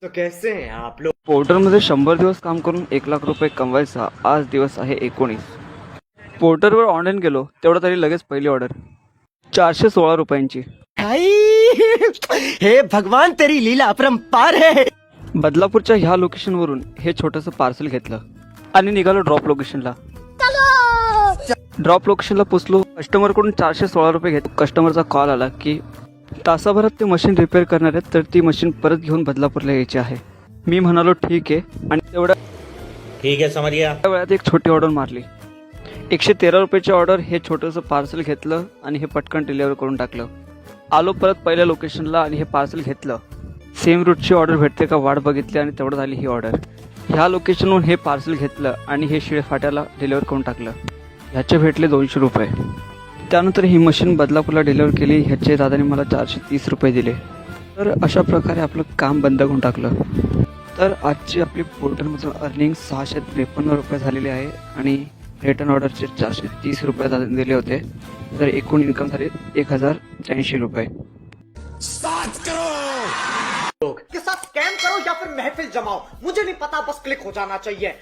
तो कैसे हैं आप लोग? पोर्टरमध्ये 100 दिवस काम करून 1 लाख रुपये कमवायचा आज दिवस आहे 19. पोर्टरवर ऑनलाईन गेलो तेवढं तरी लगेच पहिली ऑर्डर 416 रुपयांची. हे भगवान तेरी लीला अपरंपार है. बदलापूरच्या ह्या लोकेशनवरून हे छोटंसं पार्सल घेतलं आणि निघालो ड्रॉप लोकेशनला. ड्रॉप लोकेशनला पोचलो. कस्टमरकडून 416 रुपये घेत कस्टमरचा कॉल आला की तासाभरात ते मशीन रिपेअर करणार आहेत, तर ती मशीन परत घेऊन बदलापूरला यायची आहे. मी म्हणालो ठीक आहे आणि ठीक है, समझ गया. त्या वेळात एक छोटी ऑर्डर मारली. 113 रुपयाची ऑर्डर. हे छोटंसं पार्सल घेतलं आणि हे पटकन डिलिव्हर करून टाकलं. आलो परत पहिल्या लोकेशनला आणि हे पार्सल घेतलं. सेम रूटची ऑर्डर भेटते का वाट बघितली आणि तेवढं झाली ही ऑर्डर. ह्या लोकेशनवरून हे पार्सल घेतलं आणि हे शिळफाट्याला डिलिव्हर करून टाकलं. ह्याचे भेटले 200 रुपये. त्यानंतर ही मशीन बदलापूरला डिलिव्हर केली. ह्याचे दादाने मला 430 रुपये दिले. तर अशा प्रकारे आपलं काम बंद करून टाकलं. तर आजची आपली पोर्टलमधून अर्निंग 653 रुपये झालेली आहे आणि रिटर्न ऑर्डरचे 430 रुपये दादाने दिले होते. तर एकूण इन्कम झाले 1080 रुपये. के साथ स्कैम करो या फिर महफिल जमाओ, मुझे नहीं पता, बस क्लिक हो जाना चाहिए.